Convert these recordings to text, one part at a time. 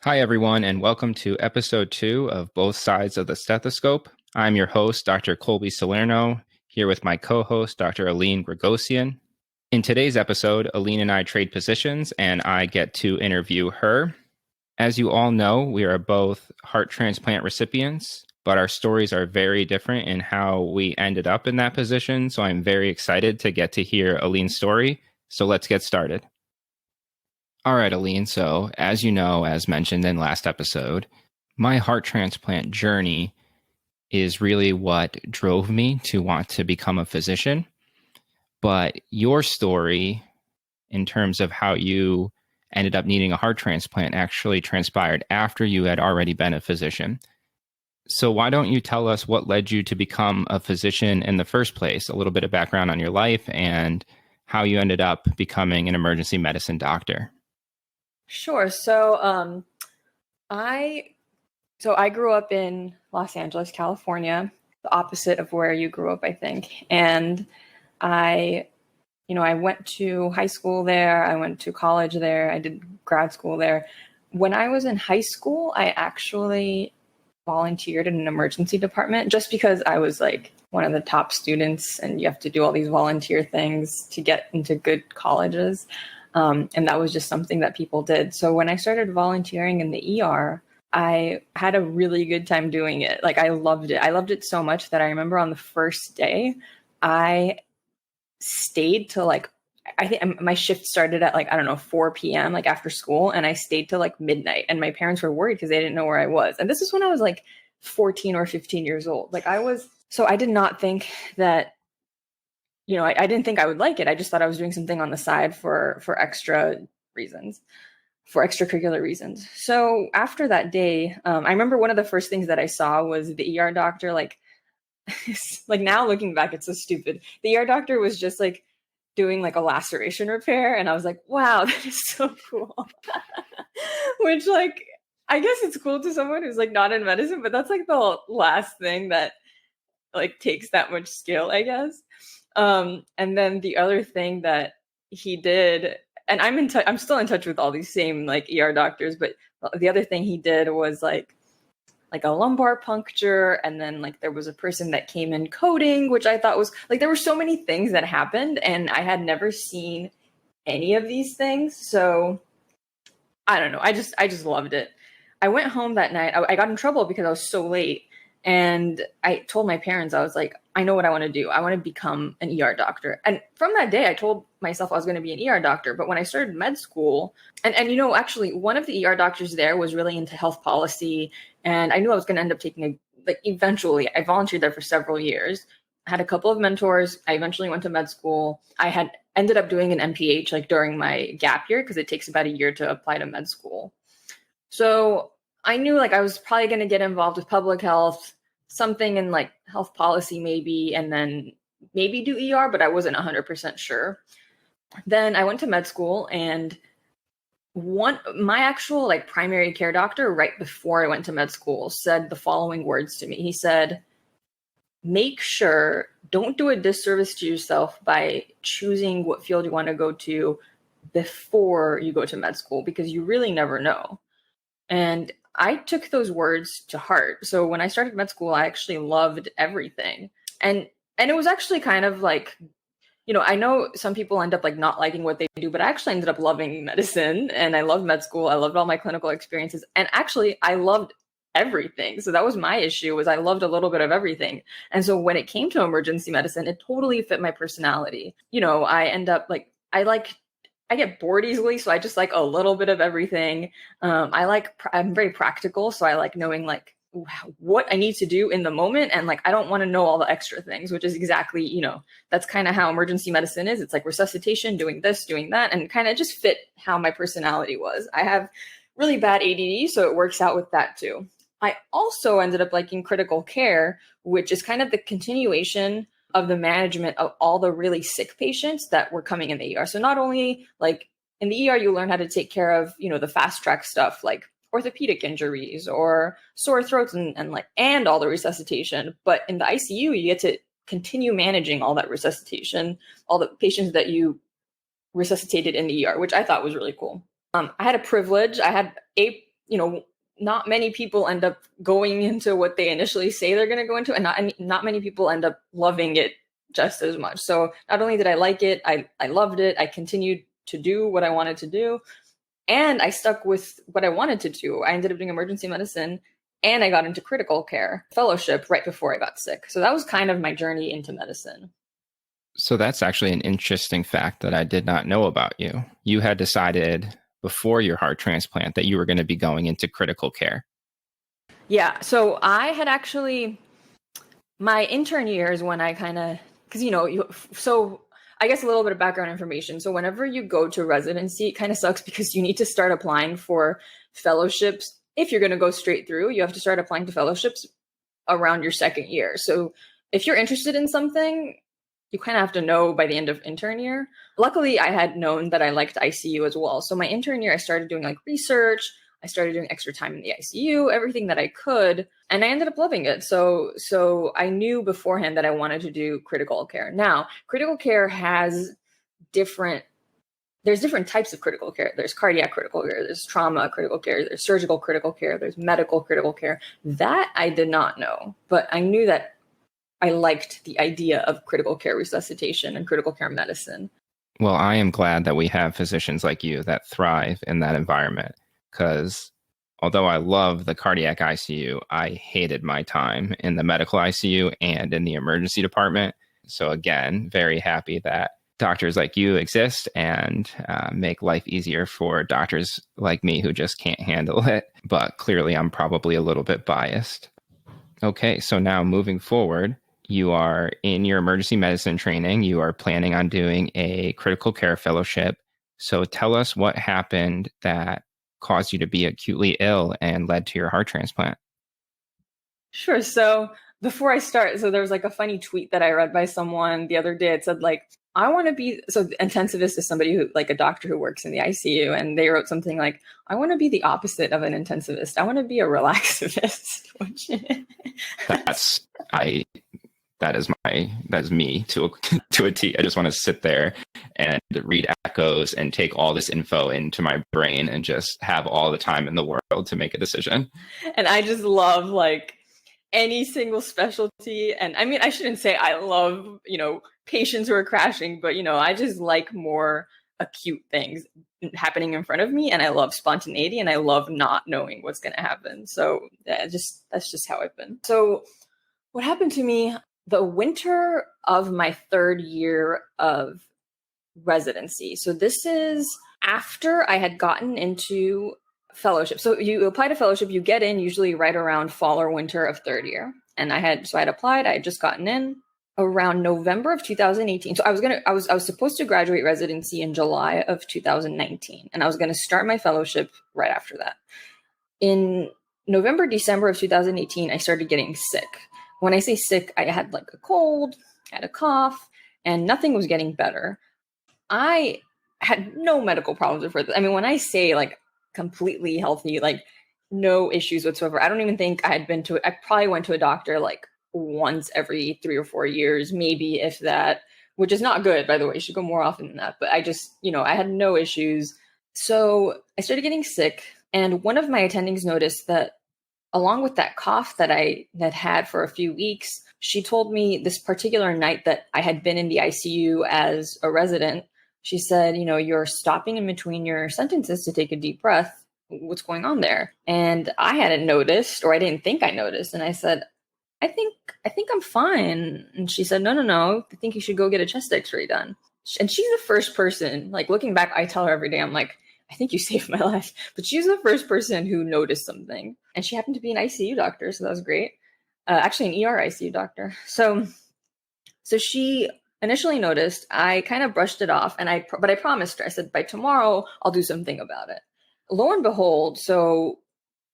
Hi, everyone, and welcome to episode 2 of Both Sides of the Stethoscope. I'm your host, Dr. Colby Salerno, here with my co-host, Dr. Alin Gregosian. In today's episode, Alin and I trade positions, and I get to interview her. As you all know, we are both heart transplant recipients, but our stories are very different in how we ended up in that position, so I'm very excited to get to hear Alin's story. So let's get started. All right, Alin. So, as you know, as mentioned in last episode, my heart transplant journey is really what drove me to want to become a physician. But your story, in terms of how you ended up needing a heart transplant, actually transpired after you had already been a physician. So, why don't you tell us what led you to become a physician in the first place? A little bit of background on your life and how you ended up becoming an emergency medicine doctor. Sure. I grew up in Los Angeles, California, the opposite of where you grew up, I think. And I went to high school there. I went to college there. I did grad school there. When I was in high school, I actually volunteered in an emergency department just because I was like one of the top students and you have to do all these volunteer things to get into good colleges. And that was just something that people did. So when I started volunteering in the ER, I had a really good time doing it. Like I loved it. I loved it so much that I remember on the first day, I stayed till I think my shift started at 4 p.m. like after school. And I stayed till like midnight. And my parents were worried because they didn't know where I was. And this is when I was like 14 or 15 years old. So I did not think that I didn't think I would like it. I just thought I was doing something on the side for extra reasons, for extracurricular reasons. So after that day, I remember one of the first things that I saw was the ER doctor. Like now looking back, it's so stupid. The ER doctor was just like doing like a laceration repair. And I was like, wow, that is so cool. Which I guess it's cool to someone who's like not in medicine, but that's like the last thing that like takes that much skill, I guess. And then the other thing that he did, and I'm still in touch with all these same like ER doctors, but the other thing he did was like a lumbar puncture. And then like there was a person that came in coding, which I thought was like, there were so many things that happened and I had never seen any of these things. So I don't know. I just loved it. I went home that night. I got in trouble because I was so late. And I told my parents, I was like, I know what I want to do. I want to become an ER doctor. And from that day, I told myself I was going to be an ER doctor. But when I started med school, and actually one of the ER doctors there was really into health policy. And I knew I was going to end up taking eventually, I volunteered there for several years. I had a couple of mentors. I eventually went to med school. I had ended up doing an MPH like during my gap year because it takes about a year to apply to med school. So I knew like I was probably going to get involved with public health, something in like health policy maybe, and then maybe do ER, but I wasn't 100% sure. Then I went to med school and my actual like primary care doctor right before I went to med school said the following words to me. He said, make sure, don't do a disservice to yourself by choosing what field you want to go to before you go to med school because you really never know. And I took those words to heart. So when I started med school, I actually loved everything. And it was actually kind of like, I know some people end up like not liking what they do, but I actually ended up loving medicine and I loved med school. I loved all my clinical experiences. And actually I loved everything. So that was my issue, was I loved a little bit of everything. And so when it came to emergency medicine, it totally fit my personality. I end up like, I get bored easily, so I just like a little bit of everything. I'm very practical, so I like knowing like what I need to do in the moment, and like I don't want to know all the extra things, which is exactly, that's kind of how emergency medicine is. It's like resuscitation, doing this, doing that, and kind of just fit how my personality was. I have really bad ADD, so it works out with that too. I also ended up liking critical care, which is kind of the continuation of the management of all the really sick patients that were coming in the ER. So not only like in the ER, you learn how to take care of, the fast track stuff like orthopedic injuries or sore throats and all the resuscitation. But in the ICU, you get to continue managing all that resuscitation, all the patients that you resuscitated in the ER, which I thought was really cool. I had a privilege. I had a not many people end up going into what they initially say they're going to go into, and not many people end up loving it just as much. So not only did I like it, I loved it. I continued to do what I wanted to do, and I stuck with what I wanted to do. I ended up doing emergency medicine, and I got into critical care fellowship right before I got sick. So that was kind of my journey into medicine. So that's actually an interesting fact that I did not know about you. You had decided before your heart transplant that you were going to be going into critical care. Yeah. So I had actually, my intern year is when I kind of, because, so I guess a little bit of background information. So whenever you go to residency, it kind of sucks because you need to start applying for fellowships. If you're going to go straight through, you have to start applying to fellowships around your second year. So if you're interested in something, you kind of have to know by the end of intern year. Luckily, I had known that I liked ICU as well. So my intern year, I started doing like research. I started doing extra time in the ICU, everything that I could, and I ended up loving it. So I knew beforehand that I wanted to do critical care. Now, critical care has there's different types of critical care. There's cardiac critical care, there's trauma critical care, there's surgical critical care, there's medical critical care. That I did not know, but I knew that I liked the idea of critical care resuscitation and critical care medicine. Well, I am glad that we have physicians like you that thrive in that environment, because although I love the cardiac ICU, I hated my time in the medical ICU and in the emergency department. So again, very happy that doctors like you exist and make life easier for doctors like me who just can't handle it. But clearly, I'm probably a little bit biased. Okay, so now moving forward, you are in your emergency medicine training. You are planning on doing a critical care fellowship. So tell us what happened that caused you to be acutely ill and led to your heart transplant. Sure. So before I start, so there was like a funny tweet that I read by someone the other day. It said like, I want to be, so intensivist is somebody who, like a doctor who works in the ICU. And they wrote something like, I want to be the opposite of an intensivist. I want to be a relaxivist. That is me to a T. I just want to sit there and read echoes and take all this info into my brain and just have all the time in the world to make a decision. And I just love like any single specialty. And I mean, I shouldn't say I love, patients who are crashing, but, I just like more acute things happening in front of me. And I love spontaneity and I love not knowing what's going to happen. So that's just how I've been. So what happened to me the winter of my third year of residency. So this is after I had gotten into fellowship. So you apply to fellowship, you get in usually right around fall or winter of third year. And I had applied, I had just gotten in around November of 2018. So I was supposed to graduate residency in July of 2019. And I was going to start my fellowship right after that. In November, December of 2018, I started getting sick. When I say sick, I had like a cold, I had a cough, and nothing was getting better. I had no medical problems before this. I mean, when I say like completely healthy, like no issues whatsoever, I don't even think I probably went to a doctor like once every 3 or 4 years, maybe if that, which is not good, by the way. You should go more often than that. But I just, I had no issues. So I started getting sick. And one of my attendings noticed that along with that cough that I had for a few weeks, she told me this particular night that I had been in the ICU as a resident. She said, you're stopping in between your sentences to take a deep breath. What's going on there? And I hadn't noticed, or I didn't think I noticed. And I said, I think I'm fine. And she said, no. I think you should go get a chest x-ray done. And she's the first person, like looking back, I tell her every day, I'm like, I think you saved my life. But she's the first person who noticed something. And she happened to be an ICU doctor, so that was great. Actually, an ER ICU doctor. So she initially noticed. I kind of brushed it off, but I promised her. I said, by tomorrow, I'll do something about it. Lo and behold, so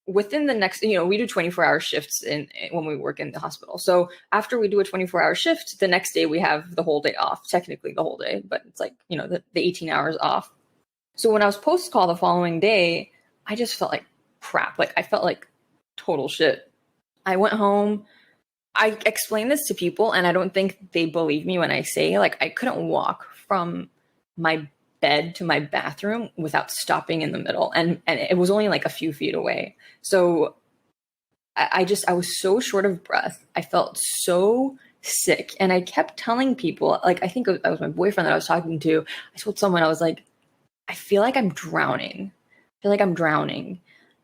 within the next, we do 24-hour shifts when we work in the hospital. So after we do a 24-hour shift, the next day we have the whole day off, technically the whole day, but it's like, the 18 hours off. So when I was post-call the following day, I just felt like crap. Like I felt like total shit. I went home. I explained this to people and I don't think they believe me when I say like I couldn't walk from my bed to my bathroom without stopping in the middle. And it was only like a few feet away. So I was so short of breath. I felt so sick. And I kept telling people, like, I think it was my boyfriend that I was talking to. I told someone, I was like, I feel like I'm drowning.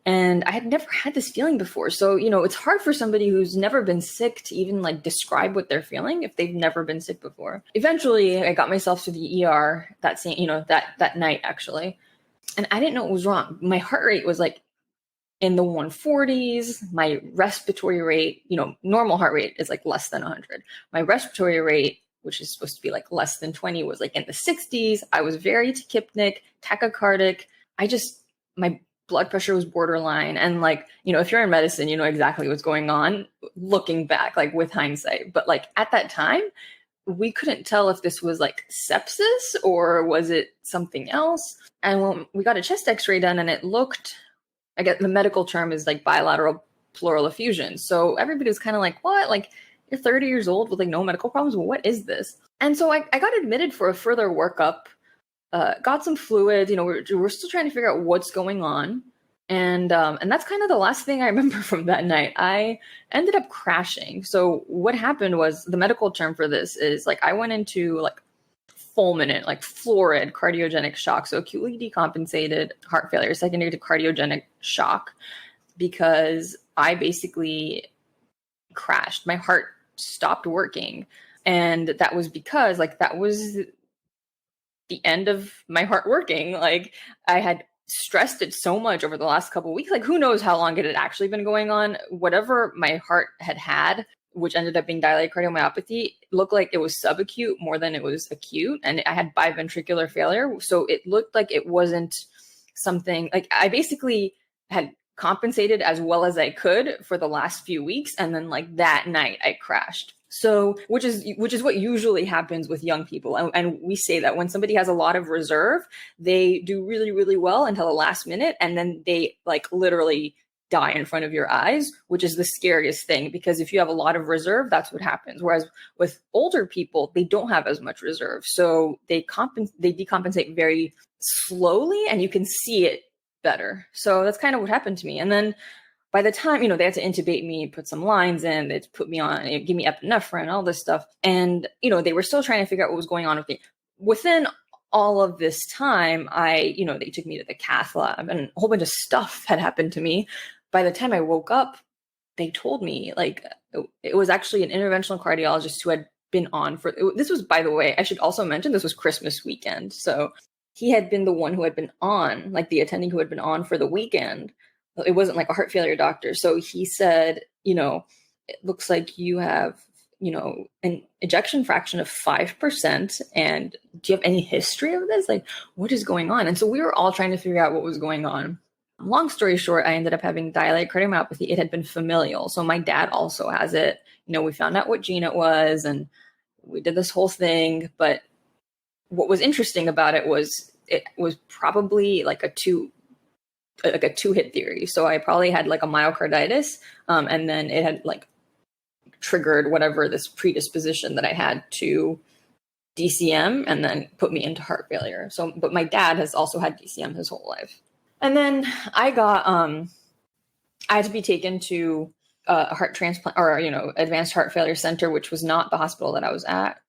And I had never had this feeling before. So, it's hard for somebody who's never been sick to even like describe what they're feeling if they've never been sick before. Eventually, I got myself to the ER that same, that night actually. And I didn't know what was wrong. My heart rate was like in the 140s. My respiratory rate, normal heart rate is like less than 100. My respiratory rate, which is supposed to be like less than 20, was like in the 60s. I was very tachypnic, tachycardic. My blood pressure was borderline. And like, if you're in medicine, you know exactly what's going on looking back, like with hindsight. But like at that time, we couldn't tell if this was like sepsis or was it something else. And when we got a chest x-ray done and it looked, I guess the medical term is like bilateral pleural effusion. So everybody was kind of like, what? Like, you're 30 years old with like no medical problems? Well, what is this? And so I got admitted for a further workup, got some fluids. We're still trying to figure out what's going on. And that's kind of the last thing I remember from that night. I ended up crashing. So what happened was, the medical term for this is like, I went into like fulminant, like florid cardiogenic shock. So acutely decompensated heart failure, secondary to cardiogenic shock, because I basically crashed. My heart stopped working. And that was because like, that was the end of my heart working. Like, I had stressed it so much over the last couple of weeks. Like, who knows how long it had actually been going on. Whatever my heart had, which ended up being dilated cardiomyopathy, looked like it was subacute more than it was acute. And I had biventricular failure. So it looked like it wasn't something, like, I basically had compensated as well as I could for the last few weeks. And then like that night I crashed. So, which is what usually happens with young people. And we say that when somebody has a lot of reserve, they do really, really well until the last minute. And then they like literally die in front of your eyes, which is the scariest thing, because if you have a lot of reserve, that's what happens. Whereas with older people, they don't have as much reserve. So they decompensate very slowly and you can see it better. So that's kind of what happened to me. And then by the time, they had to intubate me, put some lines in, they put me on, give me epinephrine, all this stuff. And, they were still trying to figure out what was going on with me. Within all of this time, they took me to the cath lab and a whole bunch of stuff had happened to me. By the time I woke up, they told me, like, it was actually an interventional cardiologist who had been on this was, by the way, I should also mention, this was Christmas weekend. So he had been the one who had been on, like the attending who had been on for the weekend. It wasn't like a heart failure doctor. So he said, it looks like you have, an ejection fraction of 5%. And do you have any history of this? Like, what is going on? And so we were all trying to figure out what was going on. Long story short, I ended up having dilated cardiomyopathy. It had been familial. So my dad also has it. We found out what gene it was and we did this whole thing. But what was interesting about it was probably like a two-hit theory. So I probably had like a myocarditis, and then it had like triggered whatever this predisposition that I had to DCM, and then put me into heart failure. So, but my dad has also had DCM his whole life. And then I had to be taken to a heart transplant or, advanced heart failure center, which was not the hospital that I was at.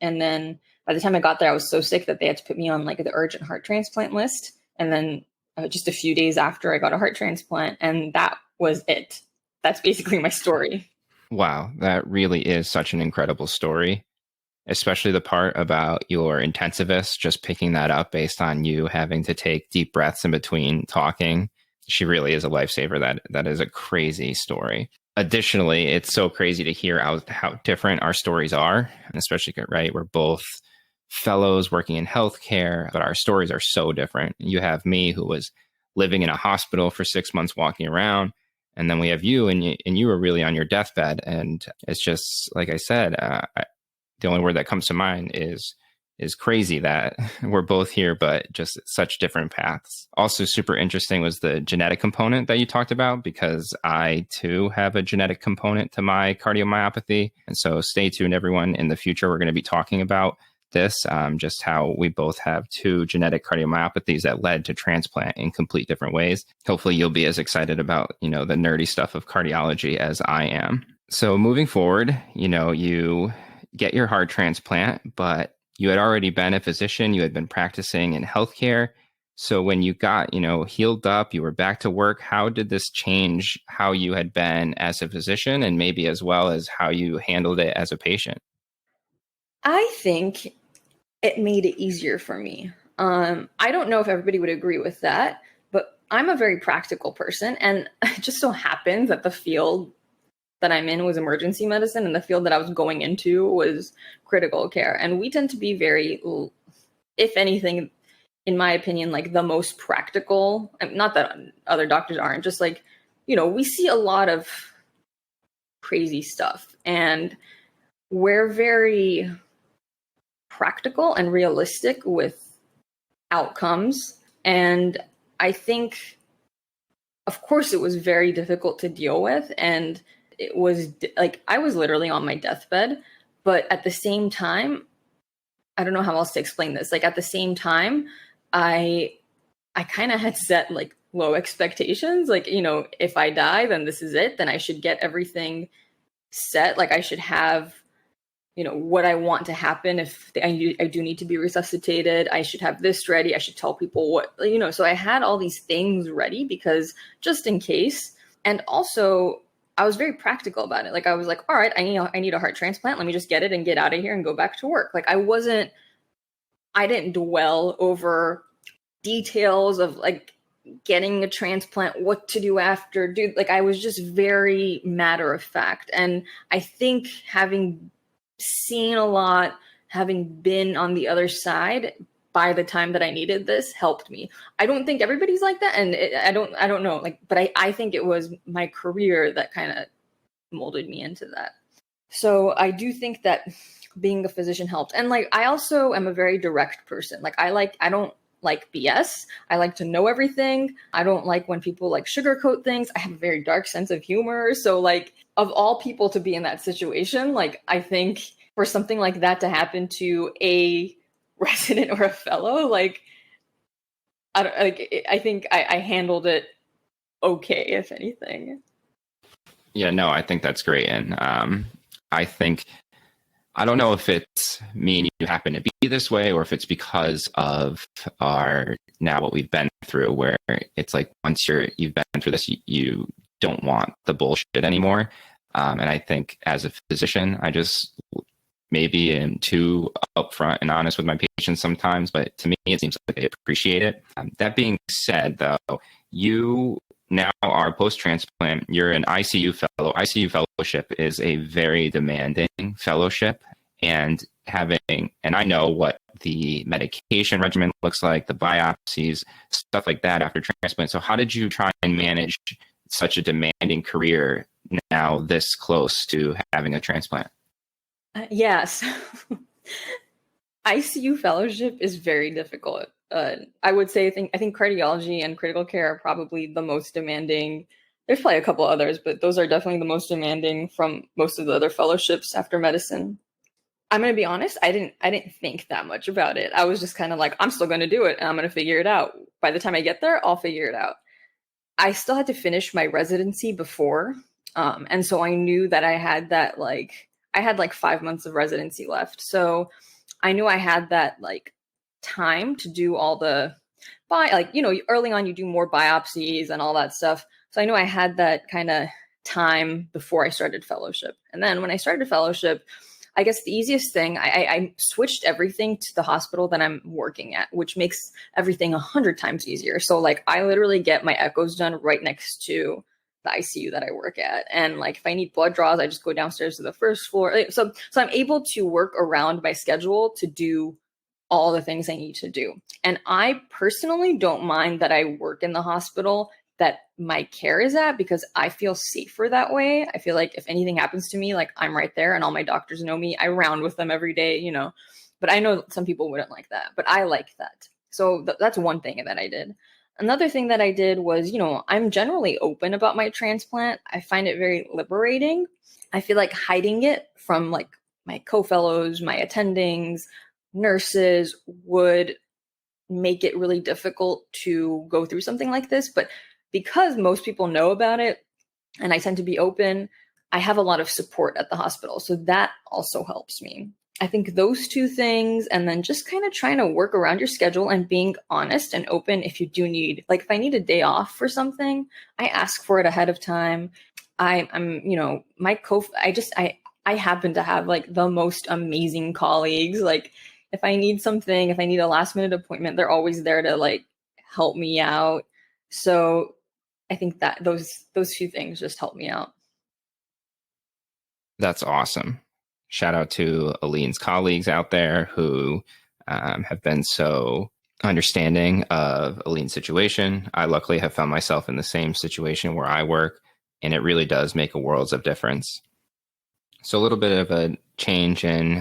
And then by the time I got there, I was so sick that they had to put me on like the urgent heart transplant list. And then just a few days after I got a heart transplant, and that was it. That's basically my story. Wow, that really is such an incredible story, especially the part about your intensivist, just picking that up based on you having to take deep breaths in between talking. She really is a lifesaver. That is a crazy story. Additionally, it's so crazy to hear how different our stories are, especially, right? We're both fellows working in healthcare, but our stories are so different. You have me, who was living in a hospital for 6 months, walking around. And then we have you, and you were really on your deathbed. And it's just, like I said, the only word that comes to mind is crazy that we're both here, but just such different paths. Also super interesting was the genetic component that you talked about, because I too have a genetic component to my cardiomyopathy. And so stay tuned, everyone. In the future, we're going to be talking about this, just how we both have two genetic cardiomyopathies that led to transplant in complete different ways. Hopefully you'll be as excited about, the nerdy stuff of cardiology as I am. So moving forward, you get your heart transplant, but you had already been a physician, you had been practicing in healthcare. So when you got, healed up, you were back to work, how did this change how you had been as a physician and maybe as well as how you handled it as a patient? I think it made it easier for me. I don't know if everybody would agree with that, but I'm a very practical person. And it just so happens that the field that I'm in was emergency medicine, and the field that I was going into was critical care. And we tend to be very, if anything, in my opinion, like the most practical. Not that other doctors aren't, just like, we see a lot of crazy stuff, and we're very practical and realistic with outcomes. And I think, of course, it was very difficult to deal with. And it was like, I was literally on my deathbed. But at the same time, I don't know how else to explain this. Like, at the same time, I kind of had set like low expectations. Like, if I die, then this is it. Then I should get everything set. Like, I should have, what I want to happen. If I do need to be resuscitated, I should have this ready. I should tell people what, so I had all these things ready because just in case. And also I was very practical about it. Like, I was like, all right, I need a heart transplant. Let me just get it and get out of here and go back to work. Like, I didn't dwell over details of like getting a transplant, what to do after, dude. Like, I was just very matter of fact. And I think having seen a lot, having been on the other side by the time that I needed this helped me. I don't think everybody's like that. And I don't know, like, but I think it was my career that kind of molded me into that. So I do think that being a physician helped. And like, I also am a very direct person. Like, I don't like BS. I like to know everything. I don't like when people like sugarcoat things. I have a very dark sense of humor. So like, of all people to be in that situation, like, I think for something like that to happen to a resident or a fellow, like, I think I handled it okay, if anything. Yeah, no, I think that's great. And I think, I don't know if it's me and you happen to be this way or if it's because of what we've been through, where it's like once you've been through this, you don't want the bullshit anymore. And I think as a physician, I just maybe am too upfront and honest with my patients sometimes, but to me, it seems like they appreciate it. That being said, though, you now are post-transplant. You're an ICU fellow. ICU fellowship is a very demanding fellowship, and I know what the medication regimen looks like, the biopsies, stuff like that after transplant. So how did you try and manage such a demanding career now this close to having a transplant? Yes. ICU fellowship is very difficult. I would say I think cardiology and critical care are probably the most demanding. There's probably a couple others, but those are definitely the most demanding from most of the other fellowships after medicine. I'm going to be honest, I didn't think that much about it. I was just kind of like, I'm still going to do it and I'm going to figure it out. By the time I get there, I'll figure it out. I still had to finish my residency before. And so I knew that I had 5 months of residency left. So I knew I had that like time to do all the early on you do more biopsies and all that stuff. So I knew I had that kind of time before I started fellowship. And then when I started fellowship, I guess the easiest thing, I switched everything to the hospital that I'm working at, which makes everything 100 times easier. So like, I literally get my echoes done right next to the ICU that I work at. And like, if I need blood draws, I just go downstairs to the first floor. So I'm able to work around my schedule to do all the things I need to do. And I personally don't mind that I work in the hospital that my care is at, because I feel safer that way. I feel like if anything happens to me, like I'm right there and all my doctors know me. I round with them every day, but I know some people wouldn't like that, but I like that. So that's one thing that I did. Another thing that I did was, I'm generally open about my transplant. I find it very liberating. I feel like hiding it from like my co-fellows, my attendings, nurses would make it really difficult to go through something like this. But because most people know about it and I tend to be open, I have a lot of support at the hospital. So that also helps me. I think those two things, and then just kind of trying to work around your schedule and being honest and open if you do need, like if I need a day off for something, I ask for it ahead of time. I'm, I happen to have like the most amazing colleagues. Like if I need something, if I need a last minute appointment, they're always there to like help me out. So I think that those few things just help me out. That's awesome. Shout out to Alin's colleagues out there who have been so understanding of Alin's situation. I luckily have found myself in the same situation where I work, and it really does make a world of difference. So a little bit of a change in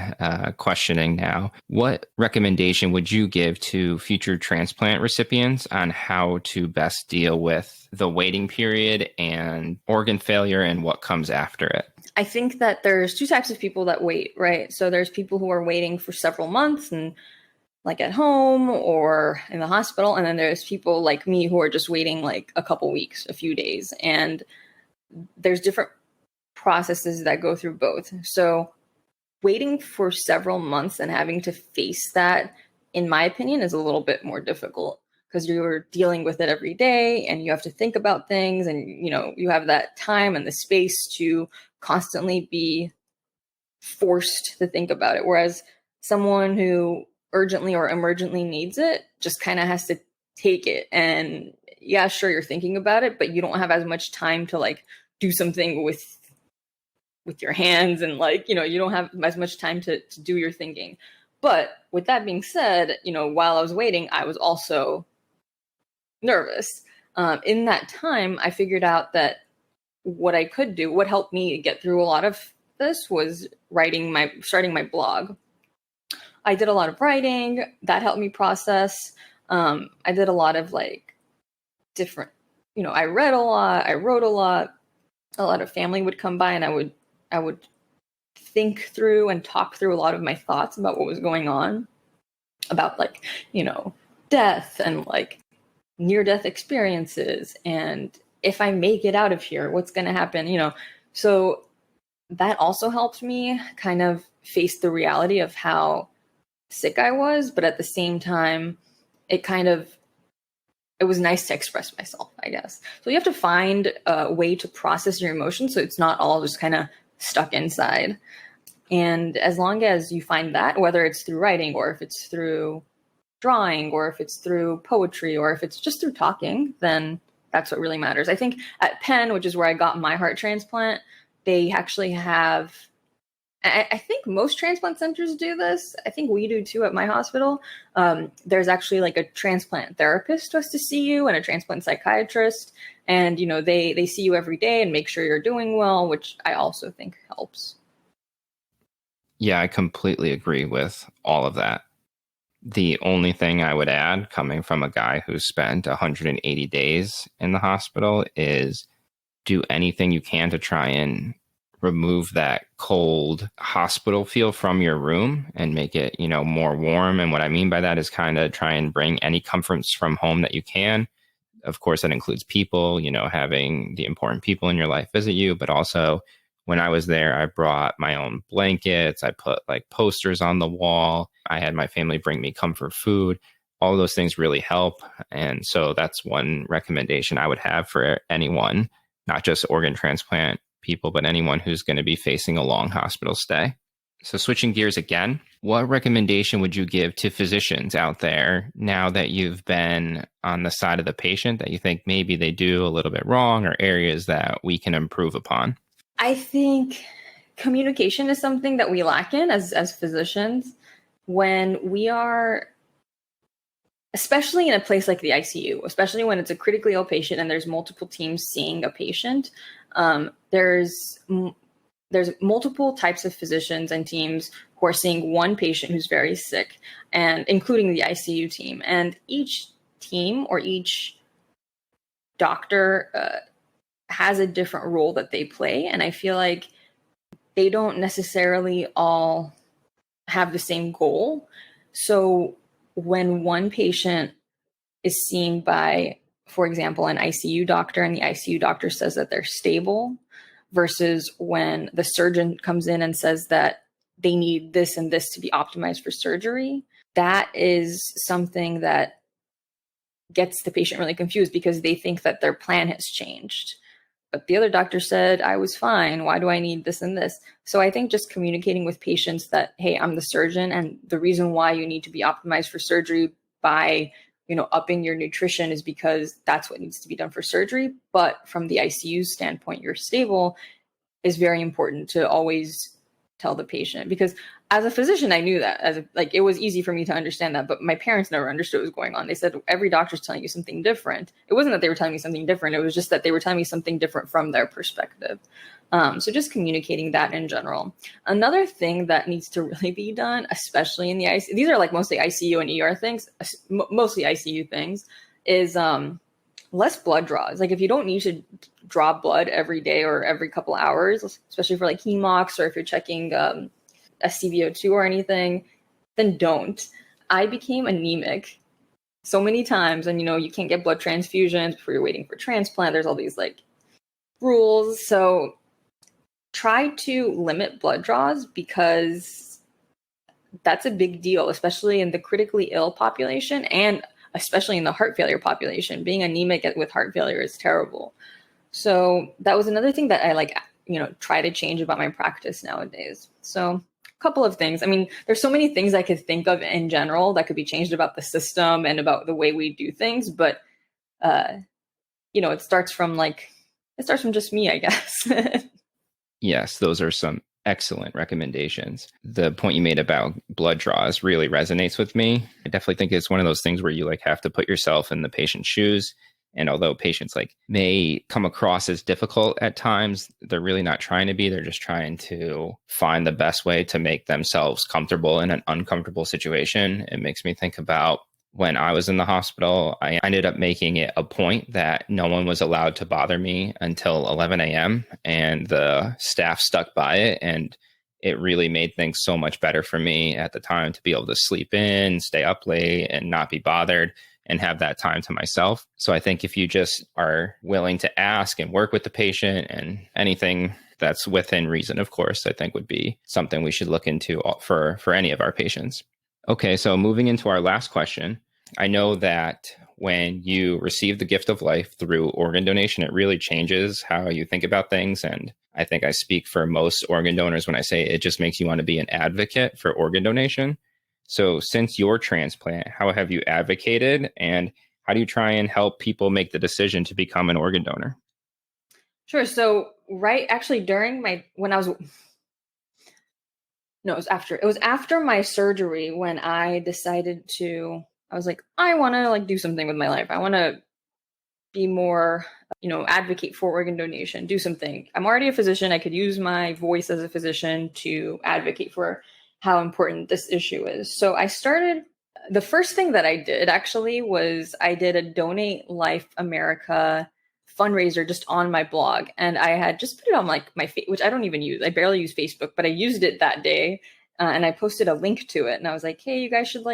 questioning now. What recommendation would you give to future transplant recipients on how to best deal with the waiting period and organ failure and what comes after it? I think that there's two types of people that wait, right? So there's people who are waiting for several months and like at home or in the hospital. And then there's people like me who are just waiting like a couple weeks, a few days. And there's different processes that go through both. So waiting for several months and having to face that, in my opinion, is a little bit more difficult because you're dealing with it every day and you have to think about things and, you know, you have that time and the space to constantly be forced to think about it. Whereas someone who urgently or emergently needs it just kind of has to take it. And yeah, sure, you're thinking about it, but you don't have as much time to like do something with your hands and like, you know, you don't have as much time to do your thinking. But with that being said, you know, while I was waiting, I was also nervous. In that time, I figured out that what I could do, what helped me get through a lot of this was starting my blog. I did a lot of writing that helped me process. I did a lot of like different, you know, I read a lot, I wrote a lot of family would come by and I would think through and talk through a lot of my thoughts about what was going on, about like, you know, death and like near-death experiences and if I make it out of here, what's going to happen, you know. So that also helped me kind of face the reality of how sick I was, but at the same time, it was nice to express myself, I guess. So you have to find a way to process your emotions so it's not all just kind of stuck inside. And as long as you find that, whether it's through writing or if it's through drawing or if it's through poetry or if it's just through talking, then that's what really matters. I think at Penn, which is where I got my heart transplant, they actually have, I think most transplant centers do this. I think we do too at my hospital. There's actually like a transplant therapist who has to see you and a transplant psychiatrist. And, you know, they see you every day and make sure you're doing well, which I also think helps. Yeah, I completely agree with all of that. The only thing I would add, coming from a guy who spent 180 days in the hospital, is do anything you can to try and remove that cold hospital feel from your room and make it, you know, more warm. And what I mean by that is kind of try and bring any comforts from home that you can. Of course, that includes people, you know, having the important people in your life visit you, but also when I was there, I brought my own blankets. I put like posters on the wall. I had my family bring me comfort food. All those things really help. And so that's one recommendation I would have for anyone, not just organ transplant people, but anyone who's going to be facing a long hospital stay. So switching gears again, what recommendation would you give to physicians out there now that you've been on the side of the patient that you think maybe they do a little bit wrong or areas that we can improve upon? I think communication is something that we lack in as physicians when we are, especially in a place like the ICU, especially when it's a critically ill patient and there's multiple teams seeing a patient. There's multiple types of physicians and teams who are seeing one patient who's very sick, and including the ICU team. And each team or each doctor has a different role that they play. And I feel like they don't necessarily all have the same goal. So when one patient is seen by, for example, an ICU doctor, and the ICU doctor says that they're stable, versus when the surgeon comes in and says that they need this and this to be optimized for surgery, that is something that gets the patient really confused because they think that their plan has changed. But the other doctor said, I was fine. Why do I need this and this? So I think just communicating with patients that, hey, I'm the surgeon, and the reason why you need to be optimized for surgery by, upping your nutrition is because that's what needs to be done for surgery. But from the ICU standpoint, you're stable, is very important to always tell the patient, because as a physician, I knew that it was easy for me to understand that, but my parents never understood what was going on. They said, every doctor's telling you something different. It wasn't that they were telling me something different. It was just that they were telling me something different from their perspective. So just communicating that in general. Another thing that needs to really be done, especially in the ICU, these are like mostly ICU and ER things, mostly ICU things, is less blood draws. Like if you don't need to draw blood every day or every couple hours, especially for like hemox or if you're checking SCVO2 or anything, then don't. I became anemic so many times, and you can't get blood transfusions before you're waiting for transplant. There's all these like rules. So try to limit blood draws, because that's a big deal, especially in the critically ill population and especially in the heart failure population. Being anemic with heart failure is terrible. So that was another thing that I try to change about my practice nowadays. So a couple of things. I mean, there's so many things I could think of in general that could be changed about the system and about the way we do things. But, it starts from just me, I guess. Yes, those are some excellent recommendations. The point you made about blood draws really resonates with me. I definitely think it's one of those things where you have to put yourself in the patient's shoes. And although patients may come across as difficult at times, they're really not trying to be. They're just trying to find the best way to make themselves comfortable in an uncomfortable situation. It makes me think about when I was in the hospital. I ended up making it a point that no one was allowed to bother me until 11 a.m. And the staff stuck by it. And it really made things so much better for me at the time to be able to sleep in, stay up late, and not be bothered and have that time to myself. So I think if you just are willing to ask and work with the patient, and anything that's within reason, of course, I think would be something we should look into for any of our patients. Okay, so moving into our last question. I know that when you receive the gift of life through organ donation, it really changes how you think about things. And I think I speak for most organ donors when I say it just makes you want to be an advocate for organ donation. So since your transplant, how have you advocated, and how do you try and help people make the decision to become an organ donor? Sure. So during it was after my surgery when I decided I was like, I want to do something with my life. I want to be more, advocate for organ donation, do something. I'm already a physician. I could use my voice as a physician to advocate for how important this issue is. So the first thing that I did actually was I did a Donate Life America fundraiser just on my blog. And I had just put it on my which I don't even use. I barely use Facebook, but I used it that day. And I posted a link to it. And I was like, hey, you guys should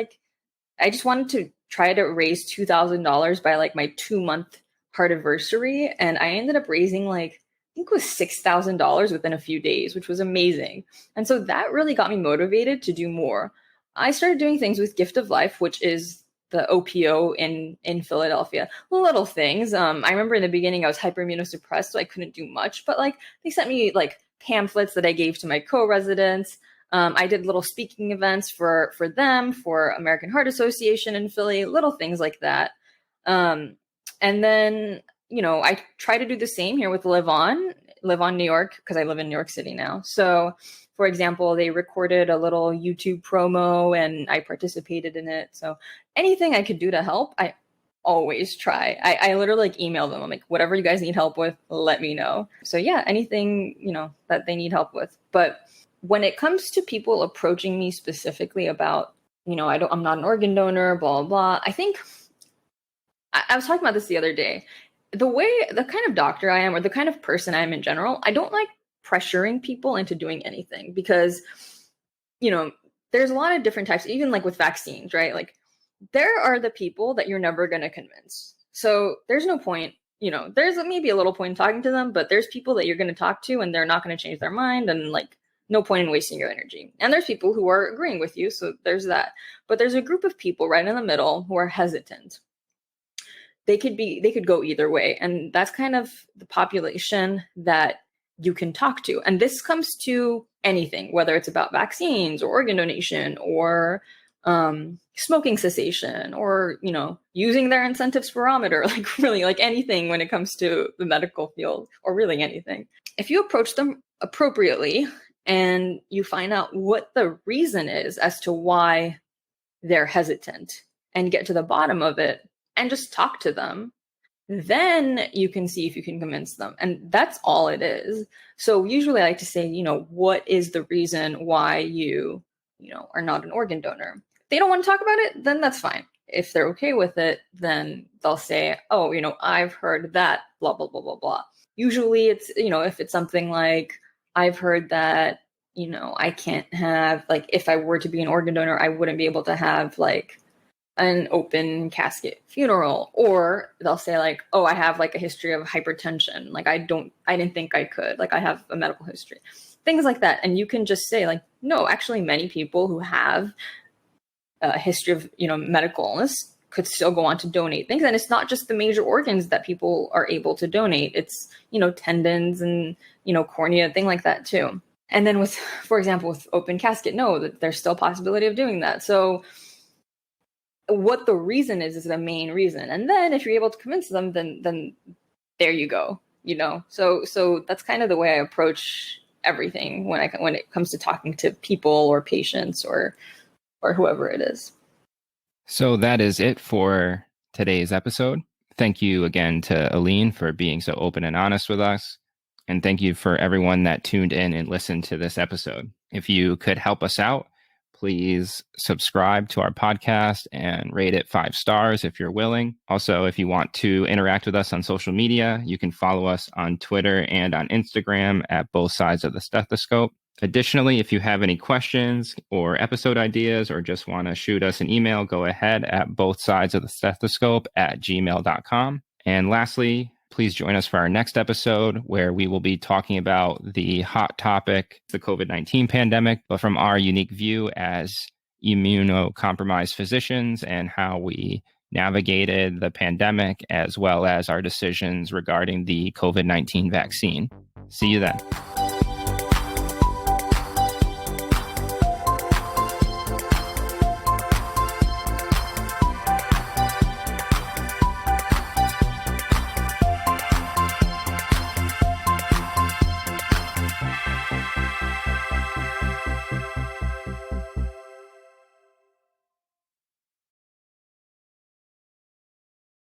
I just wanted to try to raise $2,000 by my 2-month heart anniversary. And I ended up raising I think it was $6,000 within a few days, which was amazing. And so that really got me motivated to do more. I started doing things with Gift of Life, which is the OPO in Philadelphia. Little things. I remember in the beginning I was hyperimmunosuppressed, so I couldn't do much. But they sent me pamphlets that I gave to my co-residents. I did little speaking events for them, for American Heart Association in Philly, little things like that. And then, I try to do the same here with Live On New York, because I live in New York City now. So, for example, they recorded a little YouTube promo and I participated in it. So anything I could do to help, I always try. I literally email them. I'm like, whatever you guys need help with, let me know. So yeah, anything, that they need help with. But when it comes to people approaching me specifically about, I'm not an organ donor, blah, blah, blah. I think I was talking about this the other day. The kind of doctor I am, or the kind of person I am in general, I don't like pressuring people into doing anything, because, there's a lot of different types, even like with vaccines, right? Like there are the people that you're never going to convince. So there's no point, there's maybe a little point in talking to them, but there's people that you're going to talk to and they're not going to change their mind, and like no point in wasting your energy. And there's people who are agreeing with you. So there's that. But there's a group of people right in the middle who are hesitant. They could go either way. And that's kind of the population that you can talk to. And this comes to anything, whether it's about vaccines or organ donation or smoking cessation or, using their incentive spirometer, like really like anything when it comes to the medical field, or really anything. If you approach them appropriately and you find out what the reason is as to why they're hesitant and get to the bottom of it and just talk to them, then you can see if you can convince them. And that's all it is. So usually I like to say, what is the reason why you are not an organ donor? If they don't want to talk about it, then that's fine. If they're okay with it, then they'll say, oh, I've heard that, blah, blah, blah, blah, blah. Usually it's, if it's something like, I've heard that, I can't have, like, if I were to be an organ donor, I wouldn't be able to have like an open casket funeral. Or they'll say like, oh, I have like a history of hypertension. Like I didn't think I could, like I have a medical history, things like that. And you can just say like, no, actually many people who have a history of, medical illness could still go on to donate things. And it's not just the major organs that people are able to donate. It's, tendons and, cornea, thing like that too. And then with, for example, with open casket, no, that there's still possibility of doing that. So what the reason is the main reason. And then if you're able to convince them, then there you go, So that's kind of the way I approach everything when it comes to talking to people or patients or whoever it is. So that is it for today's episode. Thank you again to Alin for being so open and honest with us. And thank you for everyone that tuned in and listened to this episode. If you could help us out, please subscribe to our podcast and rate it 5 stars if you're willing. Also, if you want to interact with us on social media, you can follow us on Twitter and on Instagram at Both Sides of the Stethoscope. Additionally, if you have any questions or episode ideas or just want to shoot us an email, go ahead at bothsidesofthestethoscope@gmail.com. And lastly, please join us for our next episode where we will be talking about the hot topic, the COVID-19 pandemic, but from our unique view as immunocompromised physicians and how we navigated the pandemic as well as our decisions regarding the COVID-19 vaccine. See you then.